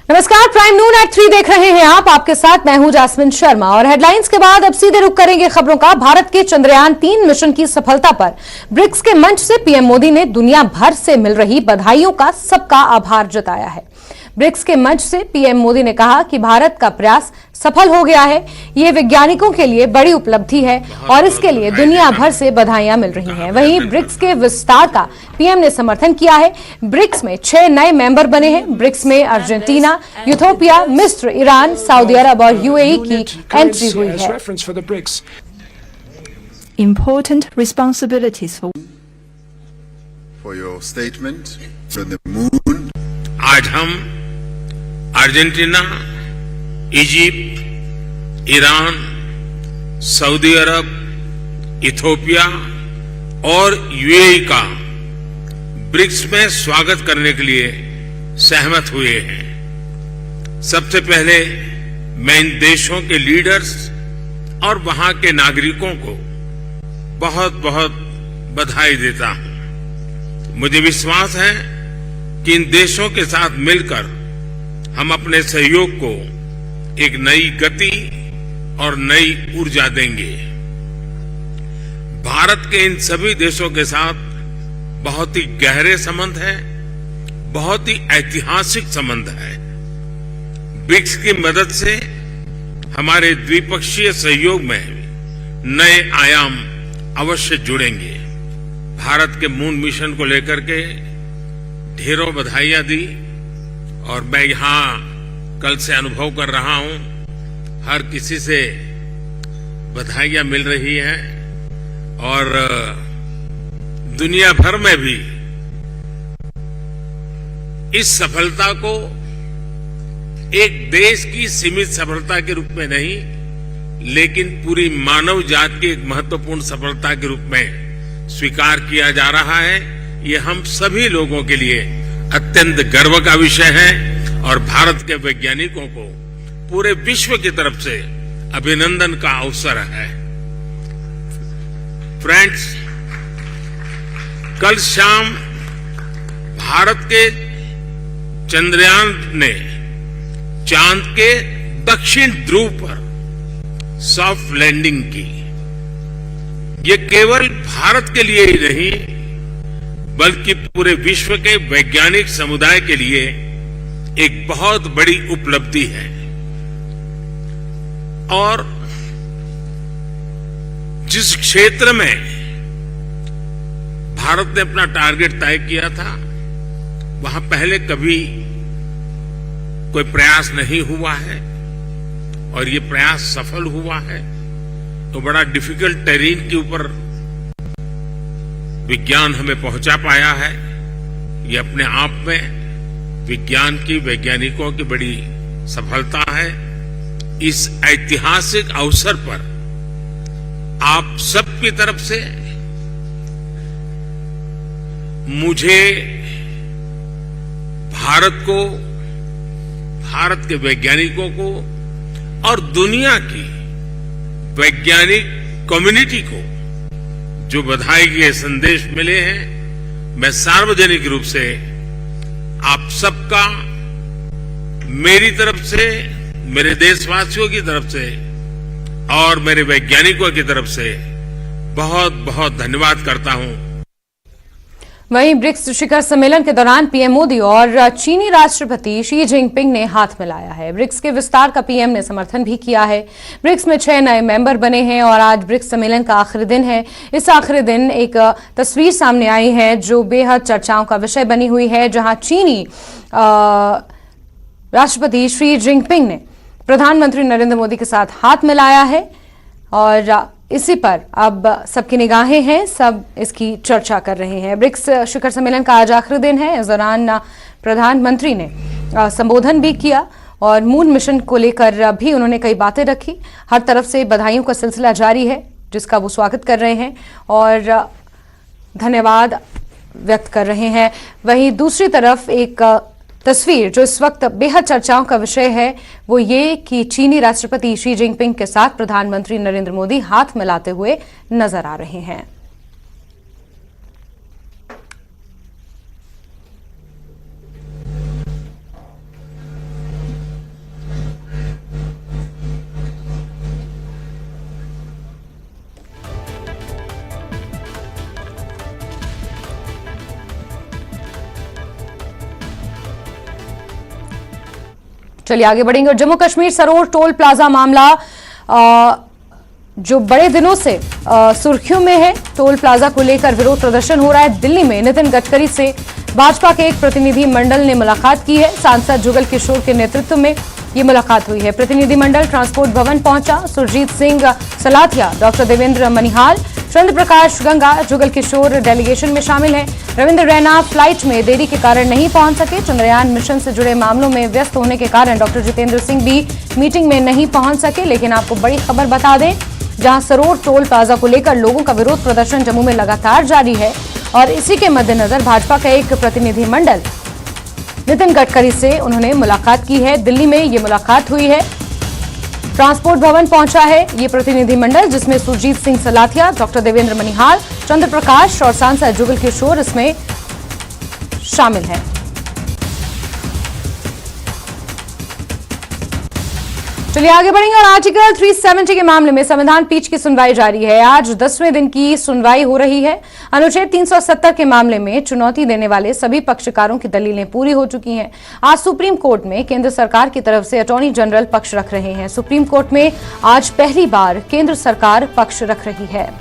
नमस्कार, प्राइम नून एट 3 देख रहे हैं आप। आपके साथ मैं हूं जास्मिन शर्मा और हेडलाइंस के बाद अब सीधे रुख करेंगे खबरों का। भारत के चंद्रयान 3 मिशन की सफलता पर ब्रिक्स के मंच से पीएम मोदी ने दुनिया भर से मिल रही बधाइयों का सबका आभार जताया है। ब्रिक्स के मंच से पीएम मोदी ने कहा कि भारत का प्रयास सफल हो गया है। ये वैज्ञानिकों के लिए बड़ी उपलब्धि है और इसके लिए दुनिया भर से बधाइयां मिल रही हैं। वहीं ब्रिक्स के विस्तार का पीएम ने समर्थन किया है। ब्रिक्स में 6 नए मेंबर बने हैं। ब्रिक्स में अर्जेंटीना, यूथोपिया, मिस्र, ईरान, सऊदी अरब और यूएई की एंट्री हुई है। Important responsibilities for your statement from the moon. आज हम अर्जेंटीना, इजिप्ट, ईरान, सऊदी अरब, इथियोपिया और यूएई का ब्रिक्स में स्वागत करने के लिए सहमत हुए हैं। सबसे पहले मैं इन देशों के लीडर्स और वहां के नागरिकों को बहुत बहुत बधाई देता हूं। मुझे विश्वास है कि इन देशों के साथ मिलकर हम अपने सहयोग को एक नई गति और नई ऊर्जा देंगे। भारत के इन सभी देशों के साथ बहुत ही गहरे संबंध हैं, बहुत ही ऐतिहासिक संबंध है। ब्रिक्स की मदद से हमारे द्विपक्षीय सहयोग में नए आयाम अवश्य जुड़ेंगे। भारत के मून मिशन को लेकर के ढेरों बधाइयां दी और मैं यहां कल से अनुभव कर रहा हूं, हर किसी से बधाइयां मिल रही हैं और दुनिया भर में भी इस सफलता को एक देश की सीमित सफलता के रूप में नहीं, लेकिन पूरी मानव जाति की एक महत्वपूर्ण सफलता के रूप में स्वीकार किया जा रहा है। ये हम सभी लोगों के लिए अत्यंत गर्व का विषय है और भारत के वैज्ञानिकों को पूरे विश्व की तरफ से अभिनंदन का अवसर है। फ्रेंड्स, कल शाम भारत के चंद्रयान ने चांद के दक्षिण ध्रुव पर सॉफ्ट लैंडिंग की। ये केवल भारत के लिए ही नहीं बल्कि पूरे विश्व के वैज्ञानिक समुदाय के लिए एक बहुत बड़ी उपलब्धि है। और जिस क्षेत्र में भारत ने अपना टारगेट तय किया था, वहां पहले कभी कोई प्रयास नहीं हुआ है और ये प्रयास सफल हुआ है। तो बड़ा डिफिकल्ट टेरेन के ऊपर विज्ञान हमें पहुंचा पाया है। ये अपने आप में विज्ञान की, वैज्ञानिकों की बड़ी सफलता है। इस ऐतिहासिक अवसर पर आप सबकी तरफ से मुझे भारत को, भारत के वैज्ञानिकों को और दुनिया की वैज्ञानिक कम्युनिटी को जो बधाई के संदेश मिले हैं, मैं सार्वजनिक रूप से आप सबका, मेरी तरफ से, मेरे देशवासियों की तरफ से और मेरे वैज्ञानिकों की तरफ से बहुत बहुत धन्यवाद करता हूं। वहीं ब्रिक्स शिखर सम्मेलन के दौरान पीएम मोदी और चीनी राष्ट्रपति शी जिनपिंग ने हाथ मिलाया है। ब्रिक्स के विस्तार का पीएम ने समर्थन भी किया है। ब्रिक्स में 6 नए मेंबर बने हैं और आज ब्रिक्स सम्मेलन का आखिरी दिन है। इस आखिरी दिन एक तस्वीर सामने आई है जो बेहद चर्चाओं का विषय बनी हुई है, जहां चीनी राष्ट्रपति शी जिनपिंग ने प्रधानमंत्री नरेंद्र मोदी के साथ हाथ मिलाया है और इसी पर अब सबकी निगाहें हैं, सब इसकी चर्चा कर रहे हैं। ब्रिक्स शिखर सम्मेलन का आज आखिरी दिन है। इस दौरान प्रधानमंत्री ने संबोधन भी किया और मून मिशन को लेकर भी उन्होंने कई बातें रखी। हर तरफ से बधाइयों का सिलसिला जारी है जिसका वो स्वागत कर रहे हैं और धन्यवाद व्यक्त कर रहे हैं। वहीं दूसरी तरफ एक तस्वीर जो इस वक्त बेहद चर्चाओं का विषय है वो ये कि चीनी राष्ट्रपति शी जिनपिंग के साथ प्रधानमंत्री नरेंद्र मोदी हाथ मिलाते हुए नजर आ रहे हैं। चलिए आगे बढ़ेंगे और जम्मू कश्मीर सरोर टोल प्लाजा मामला जो बड़े दिनों से सुर्खियों में है। टोल प्लाजा को लेकर विरोध प्रदर्शन हो रहा है। दिल्ली में नितिन गडकरी से भाजपा के एक प्रतिनिधि मंडल ने मुलाकात की है। सांसद जुगल किशोर के नेतृत्व में ये मुलाकात हुई है। प्रतिनिधिमंडल ट्रांसपोर्ट भवन पहुंचा। सुरजीत सिंह सलाथिया, डॉक्टर देवेंद्र मनिहाल, चंद्र प्रकाश गंगा, जुगल किशोर डेलीगेशन में शामिल हैं। रविंद्र रैना फ्लाइट में देरी के कारण नहीं पहुंच सके। चंद्रयान मिशन से जुड़े मामलों में व्यस्त होने के कारण डॉक्टर जितेंद्र सिंह भी मीटिंग में नहीं पहुंच सके। लेकिन आपको बड़ी खबर बता दें, जहां सरोर टोल प्लाजा को लेकर लोगों का विरोध प्रदर्शन जम्मू में लगातार जारी है और इसी के मद्देनजर भाजपा का एक प्रतिनिधिमंडल नितिन गडकरी से उन्होंने मुलाकात की है। दिल्ली में ये मुलाकात हुई है। ट्रांसपोर्ट भवन पहुंचा है ये प्रतिनिधिमंडल, जिसमें सुरजीत सिंह सलाथिया, डॉक्टर देवेंद्र मनिहाल, चंद्र प्रकाश और सांसद जुगल किशोर इसमें शामिल हैं। चलिए आगे बढ़ेंगे और आर्टिकल 370 के मामले में संविधान पीठ की सुनवाई जारी है। आज 10वें दिन की सुनवाई हो रही है। अनुच्छेद 370 के मामले में चुनौती देने वाले सभी पक्षकारों की दलीलें पूरी हो चुकी हैं। आज सुप्रीम कोर्ट में केंद्र सरकार की तरफ से अटॉर्नी जनरल पक्ष रख रहे हैं। सुप्रीम कोर्ट में आज पहली बार केंद्र सरकार पक्ष रख रही है।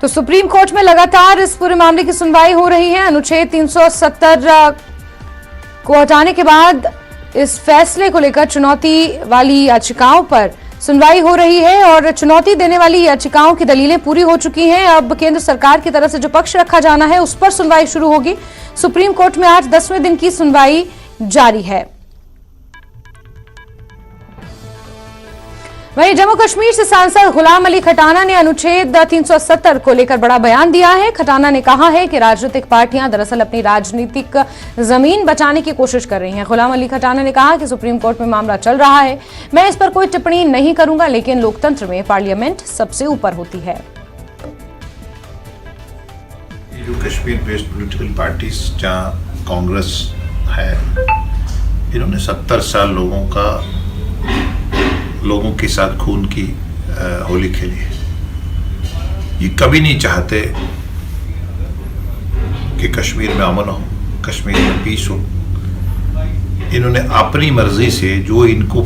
तो सुप्रीम कोर्ट में लगातार इस पूरे मामले की सुनवाई हो रही है। अनुच्छेद 370 को हटाने के बाद इस फैसले को लेकर चुनौती वाली याचिकाओं पर सुनवाई हो रही है और चुनौती देने वाली याचिकाओं की दलीलें पूरी हो चुकी हैं। अब केंद्र सरकार की तरफ से जो पक्ष रखा जाना है उस पर सुनवाई शुरू होगी। सुप्रीम कोर्ट में आज 10वें दिन की सुनवाई जारी है। वहीं जम्मू कश्मीर से सांसद गुलाम अली खटाना ने अनुच्छेद 370 को लेकर बड़ा बयान दिया है। खटाना ने कहा है कि राजनीतिक पार्टियां दरअसल अपनी राजनीतिक जमीन बचाने की कोशिश कर रही हैं। गुलाम अली खटाना ने कहा कि सुप्रीम कोर्ट में मामला चल रहा है, मैं इस पर कोई टिप्पणी नहीं करूंगा, लेकिन लोकतंत्र में पार्लियामेंट सबसे ऊपर होती है। जो कश्मीर बेस्ड पॉलिटिकल पार्टीज जहां कांग्रेस है, इन्होंने 70 साल लोगों के साथ खून की होली खेली है। ये कभी नहीं चाहते कि कश्मीर में अमन हो, कश्मीर में पीस हो। इन्होंने अपनी मर्जी से जो इनको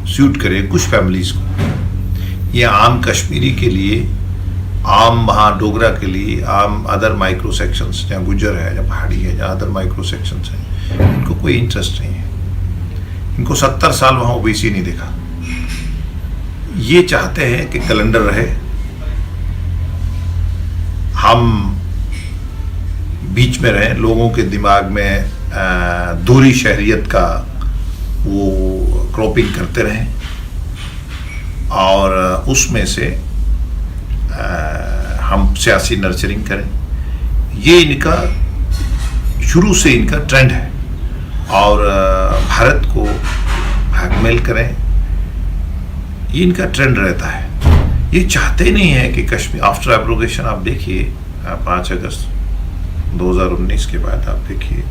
सूट करे कुछ फैमिलीज को, ये आम कश्मीरी के लिए, आम वहाँ डोगरा के लिए, आम अदर माइक्रो सेक्शंस जहाँ गुज्जर है, जहाँ पहाड़ी है, जहाँ अदर माइक्रो सेक्शंस हैं, इनको कोई इंटरेस्ट नहीं है। इनको 70 साल वहाँ ओबीसी नहीं देखा। ये चाहते हैं कि कैलेंडर रहे, हम बीच में रहें, लोगों के दिमाग में दूरी शहरियत का वो क्रॉपिंग करते रहें और उसमें से हम सियासी नर्चरिंग करें। ये इनका शुरू से इनका ट्रेंड है और भारत को ब्लैकमेल करें, ये इनका ट्रेंड रहता है। ये चाहते नहीं है कि कश्मीर आफ्टर एब्रोगेशन, आप देखिए 5 अगस्त 2019 के बाद आप देखिए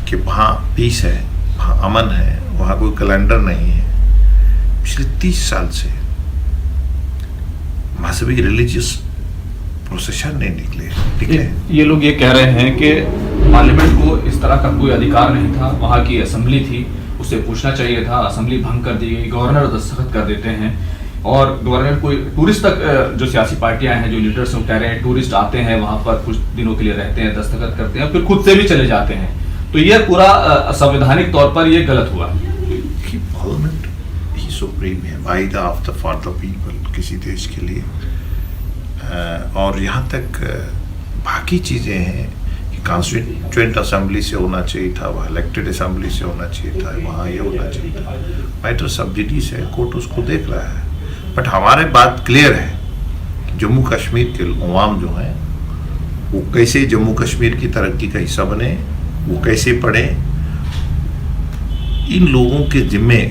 कि वहाँ पीस है, वहाँ अमन है, वहाँ कोई कैलेंडर नहीं है। पिछले 30 साल से मजहबी रिलीजियस प्रोसेशन नहीं निकले। ये लोग ये कह रहे हैं कि पार्लियामेंट को इस तरह का कोई अधिकार नहीं था, वहाँ की असेंबली थी, उससे पूछना चाहिए था, असेंबली भंग कर दी गई, गवर्नर दस्तखत कर देते हैं और गवर्नर कोई टूरिस्ट तक, जो सियासी पार्टियां हैं, जो लीडर्स हैं, कह रहे हैं टूरिस्ट आते हैं वहां पर कुछ दिनों के लिए रहते हैं, दस्तखत करते हैं, फिर खुद से भी चले जाते हैं। तो ये पूरा संवैधानिक तौर पर ये गलत हुआ। पार्लियामेंट ही सुप्रीम है, Waheeda after for the people किसी देश के लिए। और यहाँ तक बाकी चीजें हैं कि कॉन्स्टिट्यूएंट असेंबली से होना चाहिए था, वहाँ इलेक्टेड असेंबली से होना चाहिए था, वहाँ ये होना चाहिए था। मैटर सब्सिडीज है, कोर्ट उसको देख रहा है। बट हमारे बात क्लियर है कि जम्मू कश्मीर के अवाम जो हैं वो कैसे जम्मू कश्मीर की तरक्की का हिस्सा बने, वो कैसे पढ़े। इन लोगों के जिम्मे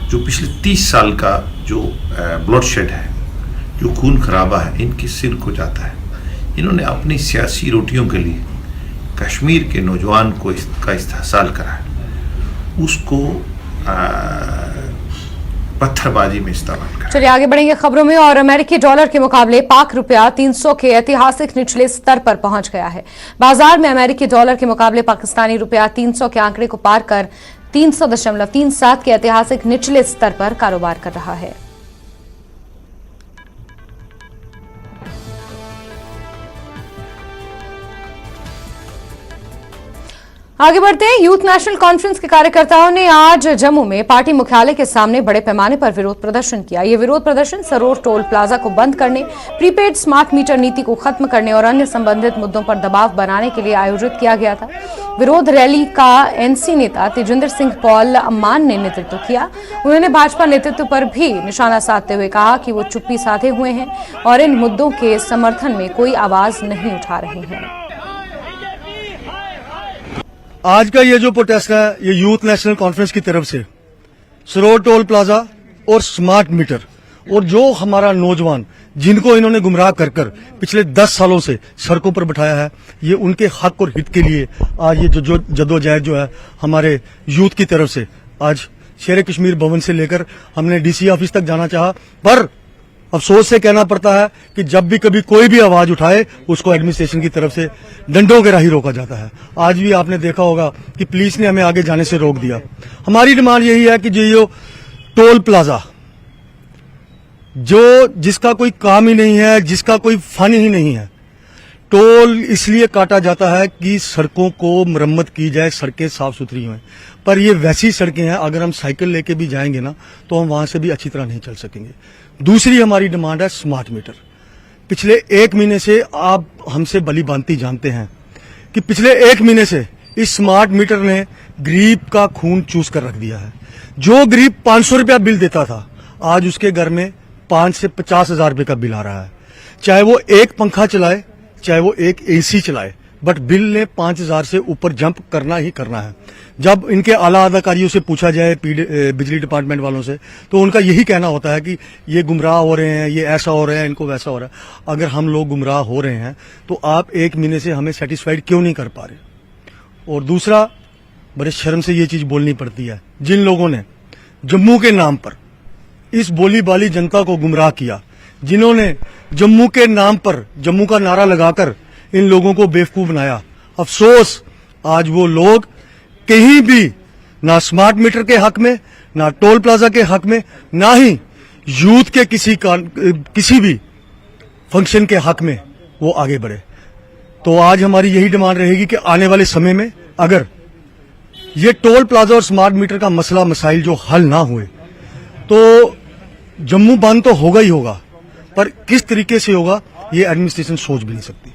जो पिछले 30 साल का जो ब्लडशेड है, जो खून खराबा है, इनके सिर को जाता है। इन्होंने अपनी सियासी रोटियों के लिए कश्मीर के नौजवान को इसका इस्तेहसाल करा है, उसको पत्थरबाजी में इस्तेमाल कर। चलिए आगे बढ़ेंगे खबरों में। और अमेरिकी डॉलर के मुकाबले पाक रुपया 300 के ऐतिहासिक निचले स्तर पर पहुंच गया है। बाजार में अमेरिकी डॉलर के मुकाबले पाकिस्तानी रुपया 300 के आंकड़े को पार कर 300.37 के ऐतिहासिक निचले स्तर पर कारोबार कर रहा है। आगे बढ़ते हैं। यूथ नेशनल कॉन्फ्रेंस के कार्यकर्ताओं ने आज जम्मू में पार्टी मुख्यालय के सामने बड़े पैमाने पर विरोध प्रदर्शन किया। यह विरोध प्रदर्शन सरोर टोल प्लाजा को बंद करने, प्रीपेड स्मार्ट मीटर नीति को खत्म करने और अन्य संबंधित मुद्दों पर दबाव बनाने के लिए आयोजित किया गया था। विरोध रैली का एनसी नेता तेजिंदर सिंह पॉल अम्मान ने नेतृत्व किया। उन्होंने भाजपा नेतृत्व पर भी निशाना साधते हुए कहा कि वो चुप्पी साधे हुए हैं और इन मुद्दों के समर्थन में कोई आवाज नहीं उठा रहे हैं। आज का ये जो प्रोटेस्ट है, ये यूथ नेशनल कॉन्फ्रेंस की तरफ से सरोर टोल प्लाजा और स्मार्ट मीटर, और जो हमारा नौजवान जिनको इन्होंने गुमराह कर कर पिछले 10 सालों से सड़कों पर बिठाया है, ये उनके हक और हित के लिए आज ये जो जद्दोजहद जो है हमारे यूथ की तरफ से आज शेर कश्मीर भवन से लेकर हमने डीसी ऑफिस तक जाना चाहा, पर अफसोस से कहना पड़ता है कि जब भी कभी कोई भी आवाज उठाए उसको एडमिनिस्ट्रेशन की तरफ से डंडों के राही रोका जाता है। आज भी आपने देखा होगा कि पुलिस ने हमें आगे जाने से रोक दिया। हमारी डिमांड यही है कि जो टोल प्लाजा जिसका कोई काम ही नहीं है, जिसका कोई फन ही नहीं है, टोल इसलिए काटा जाता है कि सड़कों को मरम्मत की जाए, सड़कें साफ सुथरी हों, पर ये वैसी सड़कें हैं अगर हम साइकिल लेके भी जाएंगे ना तो हम वहां से भी अच्छी तरह नहीं चल सकेंगे। दूसरी हमारी डिमांड है स्मार्ट मीटर। पिछले 1 महीने से आप हमसे भली भांति जानते हैं कि पिछले 1 महीने से इस स्मार्ट मीटर ने गरीब का खून चूस कर रख दिया है। जो गरीब 500 रुपया बिल देता था, आज उसके घर में 5 से 50 हजार रुपये का बिल आ रहा है। चाहे वो एक पंखा चलाए, चाहे वो एक एसी चलाए, बट बिल ने 5000 से ऊपर जंप करना ही करना है। जब इनके आला अधिकारियों से पूछा जाए बिजली डिपार्टमेंट वालों से, तो उनका यही कहना होता है कि ये गुमराह हो रहे हैं, ये ऐसा हो रहा है, इनको वैसा हो रहा है। अगर हम लोग गुमराह हो रहे हैं तो आप 1 महीने से हमें सेटिस्फाइड क्यों नहीं कर पा रहे? और दूसरा, बड़े शर्म से ये चीज बोलनी पड़ती है, जिन लोगों ने जम्मू के नाम पर इस बोली बाली जनता को गुमराह किया, जिन्होंने जम्मू के नाम पर जम्मू का नारा लगाकर इन लोगों को बेवकूफ बनाया, अफसोस आज वो लोग कहीं भी ना स्मार्ट मीटर के हक में, ना टोल प्लाजा के हक में, ना ही यूथ के किसी भी फंक्शन के हक में वो आगे बढ़े। तो आज हमारी यही डिमांड रहेगी कि आने वाले समय में अगर ये टोल प्लाजा और स्मार्ट मीटर का मसला मसाइल जो हल ना हुए तो जम्मू बंद तो होगा ही होगा, पर किस तरीके से होगा ये एडमिनिस्ट्रेशन सोच भी नहीं सकती।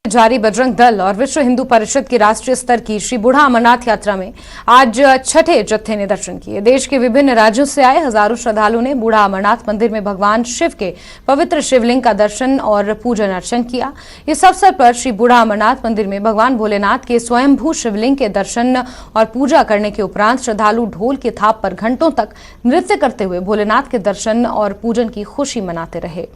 जारी बजरंग दल और विश्व हिंदू परिषद की राष्ट्रीय स्तर की श्री बूढ़ा अमरनाथ यात्रा में आज छठे जत्थे ने दर्शन किए। देश के विभिन्न राज्यों से आए हजारों श्रद्धालुओं ने बूढ़ा अमरनाथ मंदिर में भगवान शिव के पवित्र शिवलिंग का दर्शन और पूजन अर्चन किया। इस अवसर पर श्री बूढ़ा अमरनाथ मंदिर में भगवान भोलेनाथ के स्वयंभू शिवलिंग के दर्शन और पूजा करने के उपरांत श्रद्धालु ढोल की थाप पर घंटों तक नृत्य करते हुए भोलेनाथ के दर्शन और पूजन की खुशी मनाते रहे।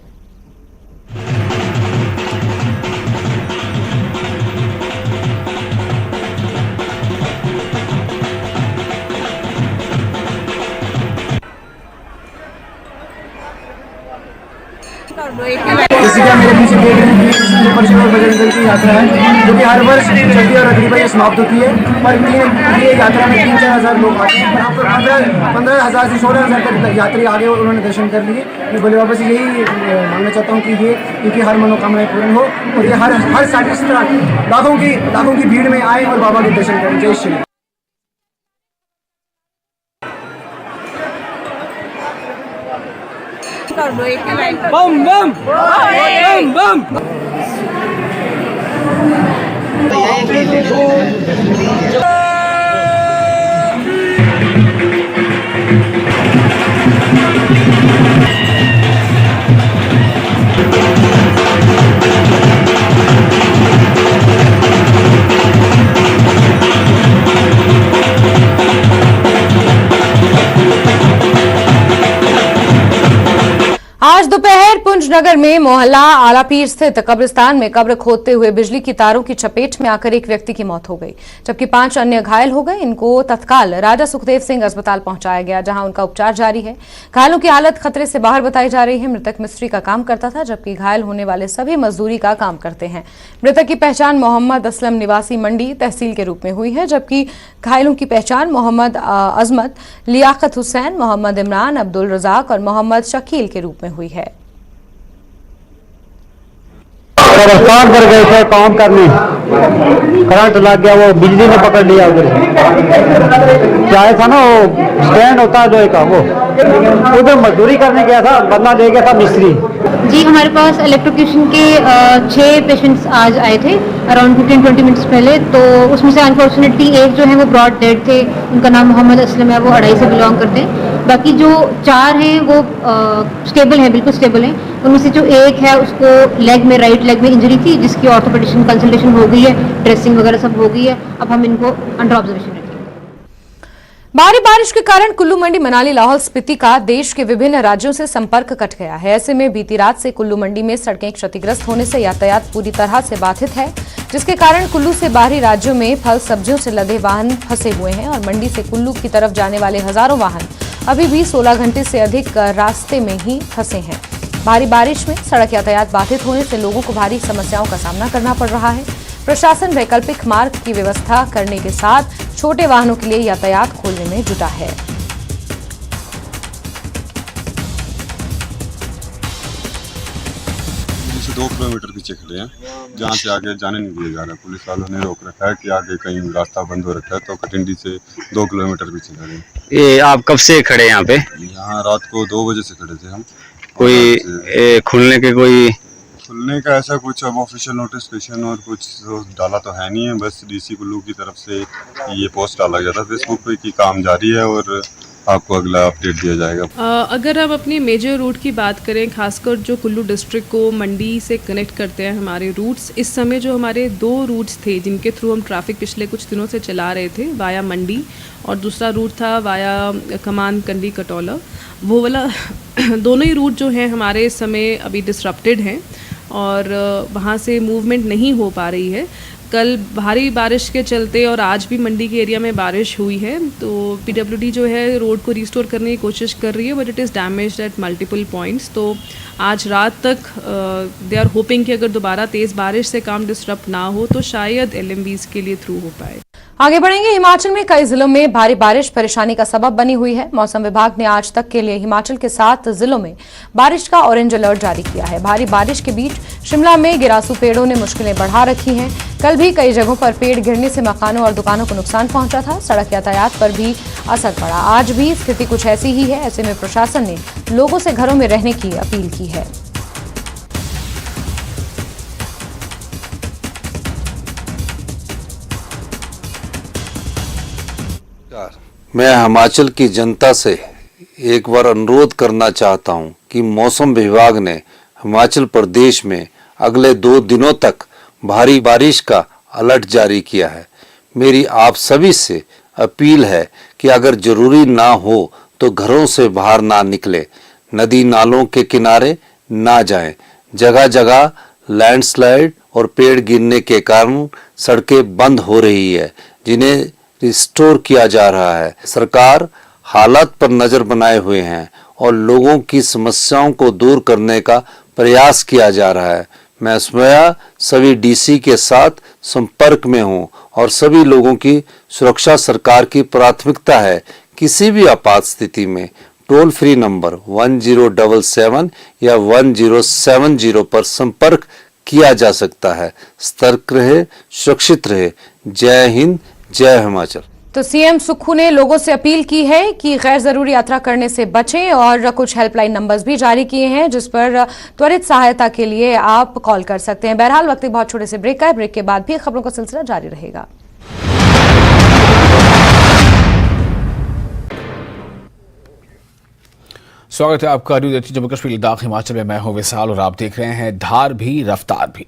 इसी का मेरे पीछे देख रहे हैं हिंदू परिषद और बजरंग दल की यात्रा है, जो कि हर वर्ष चलती और अगली बार ये समाप्त होती है। पर ये यात्रा में 3-4 हजार लोग आते हैं, पर यहाँ पर 15,000 से 16,000 तक यात्री आगे और उन्होंने दर्शन कर लिए। मैं भोले बाबा से यही मांगना चाहता हूँ कि ये इनकी हर मनोकामनाएं पूर्ण हो और ये हर साल इस तरह लाखों की भीड़ में आए और बाबा के दर्शन करें। जय श्री। बम बम बम बम। आज दोपहर पुंछ श्रीनगर में मोहल्ला आलापीर स्थित कब्रिस्तान में कब्र खोदते हुए बिजली की तारों की चपेट में आकर एक व्यक्ति की मौत हो गई, जबकि 5 अन्य घायल हो गए। इनको तत्काल राजा सुखदेव सिंह अस्पताल पहुंचाया गया, जहां उनका उपचार जारी है। घायलों की हालत खतरे से बाहर बताई जा रही है। मृतक मिस्त्री का काम करता था, जबकि घायल होने वाले सभी मजदूरी का काम करते हैं। मृतक की पहचान मोहम्मद असलम निवासी मंडी तहसील के रूप में हुई है, जबकि घायलों की पहचान मोहम्मद अजमत, लियाकत हुसैन, मोहम्मद इमरान, अब्दुल रजाक और मोहम्मद शकील के रूप में हुई है। कब्रिस्तान पर गए थे काम करने, करंट लग गया, वो बिजली ने पकड़ लिया। उधर चाहे था ना वो स्टैंड होता है लोहे का, वो उधर मजदूरी करने गया था, बंदा ले गया था मिस्त्री। जी, हमारे पास इलेक्ट्रोक्यूशन के 6 पेशेंट्स आज आए थे अराउंड 15-20 मिनट्स पहले। तो उसमें से अनफॉर्चुनेटली एक जो है वो ब्रॉड डेड थे, उनका नाम मोहम्मद असलम है, वो अढ़ाई से बिलोंग करते हैं। बाकी जो 4 हैं वो स्टेबल हैं, बिल्कुल स्टेबल हैं। उनमें से जो एक है उसको लेग में, राइट लेग में इंजरी थी, जिसकी ऑर्थोपेडिशियन कंसल्टेशन हो गई है, ड्रेसिंग वगैरह सब हो गई है। अब हम इनको अंडर ऑब्जर्वेशन रखेंगे। भारी बारिश के कारण कुल्लू मंडी मनाली लाहौल स्पीति का देश के विभिन्न राज्यों से संपर्क कट गया है। ऐसे में बीती रात से कुल्लू मंडी में सड़कें क्षतिग्रस्त होने से यातायात पूरी तरह से बाधित है, जिसके कारण कुल्लू से बाहरी राज्यों में फल सब्जियों से लदे वाहन फंसे हुए हैं और मंडी से कुल्लू की तरफ जाने वाले हजारों वाहन अभी भी 16 घंटे से अधिक रास्ते में ही फंसे हैं। भारी बारिश में सड़क यातायात बाधित होने से लोगों को भारी समस्याओं का सामना करना पड़ रहा है। प्रशासन वैकल्पिक मार्ग की व्यवस्था करने के साथ छोटे वाहनों के लिए यातायात खोलने में जुटा है। से 2 किलोमीटर पीछे खड़े हैं, जहाँ से आगे जाने नहीं दिया जा रहा। पुलिस वालों ने रोक रखा है कि आगे कहीं रास्ता बंद हो रखा है, तो कटिंडी से 2 किलोमीटर पीछे खड़े हैं। ये आप कब से खड़े यहाँ पे? यहाँ रात को 2 बजे से खड़े थे हम। कोई खुलने का ऐसा कुछ अब ऑफिशियल नोटिफिकेशन और कुछ तो डाला तो है नहीं है, बस डीसी कुल्लू की तरफ से ये पोस्ट डाला गया था फेसबुक पे कि काम जारी है और आपको अगला अपडेट दिया जाएगा। अगर हम अपनी मेजर रूट की बात करें, खासकर जो कुल्लू डिस्ट्रिक्ट को मंडी से कनेक्ट करते हैं हमारे रूट्स, इस समय जो हमारे 2 रूट्स थे जिनके थ्रू हम ट्रैफिक पिछले कुछ दिनों से चला रहे थे, वाया मंडी और दूसरा रूट था वाया कमान कंडी कटौला, वो वाला दोनों ही रूट जो हैं हमारे इस समय अभी डिसरप्टेड हैं और वहाँ से मूवमेंट नहीं हो पा रही है। कल भारी बारिश के चलते और आज भी मंडी के एरिया में बारिश हुई है, तो पीडब्ल्यूडी जो है रोड को रिस्टोर करने की कोशिश कर रही है, but it is damaged at multiple points. तो आज रात तक दे आर होपिंग कि अगर दोबारा तेज़ बारिश से काम डिस्टर्ब ना हो तो शायद LMVs के लिए थ्रू हो पाए। आगे बढ़ेंगे। हिमाचल में कई जिलों में भारी बारिश परेशानी का सबब बनी हुई है। मौसम विभाग ने आज तक के लिए हिमाचल के 7 जिलों में बारिश का ऑरेंज अलर्ट जारी किया है। भारी बारिश के बीच शिमला में गिरासू पेड़ों ने मुश्किलें बढ़ा रखी हैं। कल भी कई जगहों पर पेड़ गिरने से मकानों और दुकानों को नुकसान पहुंचा था। सड़क यातायात पर भी असर पड़ा। आज भी स्थिति कुछ ऐसी ही है। ऐसे में प्रशासन ने लोगों से घरों में रहने की अपील की है। मैं हिमाचल की जनता से एक बार अनुरोध करना चाहता हूं कि मौसम विभाग ने हिमाचल प्रदेश में अगले 2 दिनों तक भारी बारिश का अलर्ट जारी किया है। मेरी आप सभी से अपील है कि अगर जरूरी ना हो तो घरों से बाहर ना निकले, नदी नालों के किनारे ना जाएं। जगह जगह लैंडस्लाइड और पेड़ गिरने के कारण सड़कें बंद हो रही है, जिन्हें रिस्टोर किया जा रहा है। सरकार हालात पर नजर बनाए हुए हैं और लोगों की समस्याओं को दूर करने का प्रयास किया जा रहा है। मैं स्वयं सभी डीसी के साथ संपर्क में हूं और सभी लोगों की सुरक्षा सरकार की प्राथमिकता है। किसी भी आपात स्थिति में टोल फ्री नंबर 1077 या 1070 पर संपर्क किया जा सकता है। सतर्क रहे, सुरक्षित रहे। जय हिंद, जय हिमाचल। तो सीएम सुक्खू ने लोगों से अपील की है कि गैर जरूरी यात्रा करने से बचें और कुछ हेल्पलाइन नंबर्स भी जारी किए हैं जिस पर त्वरित सहायता के लिए आप कॉल कर सकते हैं। बहरहाल वक्त एक बहुत छोटे से ब्रेक का है। ब्रेक के बाद भी खबरों का सिलसिला जारी रहेगा। स्वागत है आपका न्यूज़ 18 जम्मू कश्मीर लद्दाख हिमाचल में। मैं हूं विशाल और आप देख रहे हैं धार भी रफ्तार भी।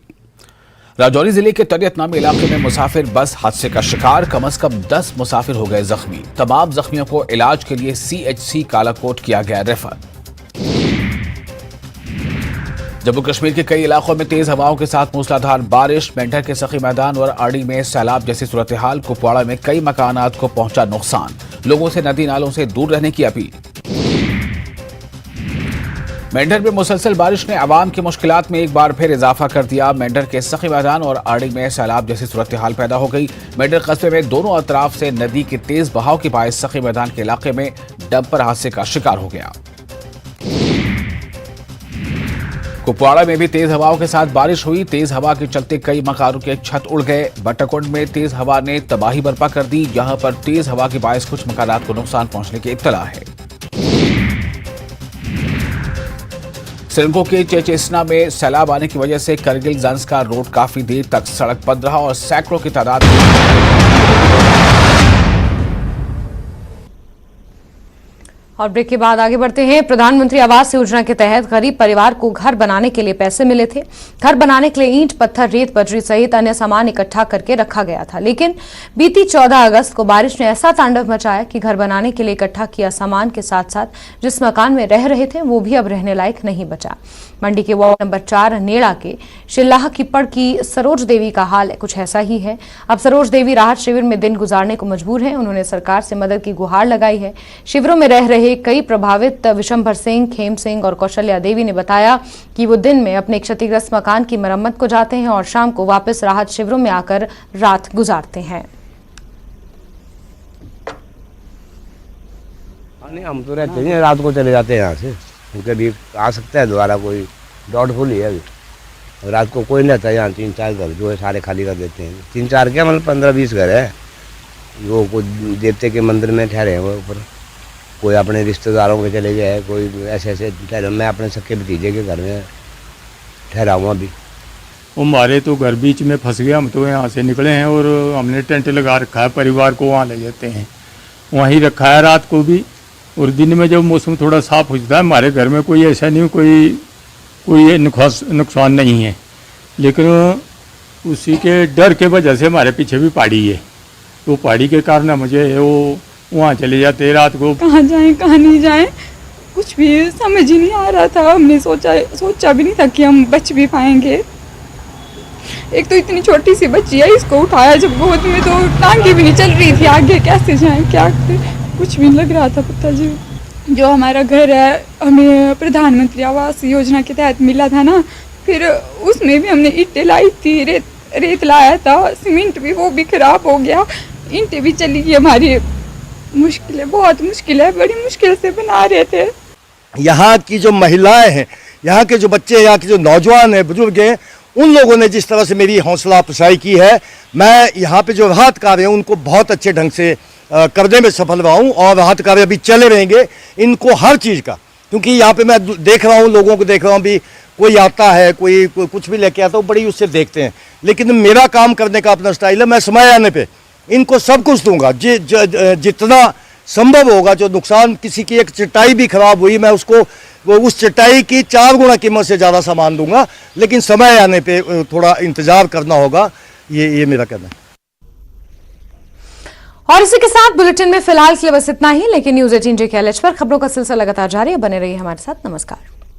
राजौरी जिले के तरियत नामी इलाके में मुसाफिर बस हादसे का शिकार, कम से कम 10 मुसाफिर हो गए जख्मी। तमाम जख्मियों को इलाज के लिए CHC कालाकोट किया गया रेफर। जम्मू कश्मीर के कई इलाकों में तेज हवाओं के साथ मूसलाधार बारिश, मेंढर के सखी मैदान और आड़ी में सैलाब जैसी सूरत हाल। कुपवाड़ा में कई मकानात को पहुंचा नुकसान, लोगों से नदी नालों से दूर रहने की अपील। मेंढर में मुसलसल बारिश ने आवाम की मुश्किलात में एक बार फिर इजाफा कर दिया। मेंढर के सखी मैदान और आड़ी में सैलाब जैसी सूरत हाल पैदा हो गई। मेंढर कस्बे में दोनों अतराफ से नदी के तेज बहाव के बायस सखी मैदान के इलाके में डंपर हादसे का शिकार हो गया। कुपवाड़ा में भी तेज हवाओं के साथ बारिश हुई। तेज हवा के चलते कई मकानों के छत उड़ गए। बट्टाकुंड में तेज हवा ने तबाही बर्पा कर दी। यहां पर तेज हवा के बायस कुछ मकानात को नुकसान पहुंचने की इत्तला है। श्रीलंका के चेचेसना में सैलाब आने की वजह से करगिल ज़ंस्कार रोड काफी देर तक सड़क बंद रहा और सैकड़ों की तादाद और ब्रेक के बाद आगे बढ़ते हैं। प्रधानमंत्री आवास योजना के तहत गरीब परिवार को घर बनाने के लिए पैसे मिले थे। घर बनाने के लिए ईंट, पत्थर, रेत, बजरी सहित अन्य सामान इकट्ठा करके रखा गया था, लेकिन बीती 14 अगस्त को बारिश ने ऐसा तांडव मचाया कि घर बनाने के लिए इकट्ठा किया सामान के साथ साथ जिस मकान में रह रहे थे वो भी अब रहने लायक नहीं बचा। मंडी के वार्ड नंबर 4 नेड़ा के शिल्लाह किप्पड़ की सरोज देवी का हाल कुछ ऐसा ही है। अब सरोज देवी राहत शिविर में दिन गुजारने को मजबूर है। उन्होंने सरकार से मदद की गुहार लगाई है। शिविरों में रह रहे कई प्रभावित विशंभर सिंह, खेम सिंह और कौशल्या देवी ने बताया कि वो दिन में अपने क्षतिग्रस्त मकान की मरम्मत को जाते हैं और शाम को वापस राहत शिविरों में आकर रात गुजारते हैं। नहीं, हम तो रहते हैं, रात को चले जाते हैं यहाँ से। कभी आ सकता है दोबारा, कोई डाउटफुल ही है अभी। रात को कोई नहीं रहता है यहाँ। 3-4 घर जो है सारे खाली कर देते हैं। 3-4 क्या मतलब 15-20 घर है। वो कुछ देवते के मंदिर में ठहरे हैं वो ऊपर, कोई अपने रिश्तेदारों के चले गए, कोई ऐसे ठहरे। मैं अपने सबके भतीजे के घर में ठहरा हूँ अभी। हमारे तो घर बीच में फंस गया। हम तो यहाँ से निकले हैं और हमने टेंट लगा रखा है, परिवार को वहाँ ले जाते हैं, वहीं रखा है रात को भी। और दिन में जब मौसम थोड़ा साफ हो जाता है, हमारे घर में कोई ऐसा नहीं, कोई नुकसान नहीं है, लेकिन उसी के डर के वजह से हमारे पीछे भी पहाड़ी है। तो पहाड़ी के कारण मुझे वो वहाँ चले जाते रात को। कहाँ जाएं कहाँ नहीं जाएं कुछ भी समझ ही नहीं आ रहा था। हमने सोचा भी नहीं था कि हम बच भी पाएंगे। एक तो इतनी छोटी सी बच्ची है, इसको उठाया जब गोद में तो टांगे भी नहीं चल रही थी, आगे कैसे जाएं क्या कुछ भी लग रहा था। पता जी, जो हमारा घर है हमें प्रधानमंत्री आवास योजना के तहत मिला था ना, फिर उसमें भी हमने ईंटें लाई थी, रेत लाया था, सीमेंट भी वो भी खराब हो गया, ईंटें भी चली गई हमारी। मुश्किल है, बहुत मुश्किल है, बड़ी मुश्किल से बना रहे थे। यहाँ की जो महिलाएं हैं, यहाँ के जो बच्चे, यहाँ के जो नौजवान हैं, बुजुर्ग हैं, उन लोगों ने जिस तरह से मेरी हौसला अफजाई की है, मैं यहाँ पे जो राहत कार्य हैं उनको बहुत अच्छे ढंग से करने में सफल रहा हूँ। और राहत कार्य अभी चले रहेंगे इनको हर चीज़ का, क्योंकि यहाँ पे मैं देख रहा हूँ, लोगों को देख रहा हूँ भी कोई आता है, कोई कुछ भी लेके आता है, बड़ी उससे देखते हैं। लेकिन मेरा काम करने का अपना स्टाइल है। मैं समय आने पे इनको सब कुछ दूंगा, जितना संभव होगा। जो नुकसान, किसी की एक चटाई भी खराब हुई, मैं उसको उस चटाई की 4 गुना कीमत से ज़्यादा सामान दूंगा, लेकिन समय आने पे थोड़ा इंतजार करना होगा। ये मेरा कहना है। और इसी के साथ बुलेटिन में फिलहाल के लिए बस इतना ही, लेकिन न्यूज़ 18 JKLH पर खबरों का सिलसिला लगातार जारी है। बने रहिए हमारे साथ। नमस्कार।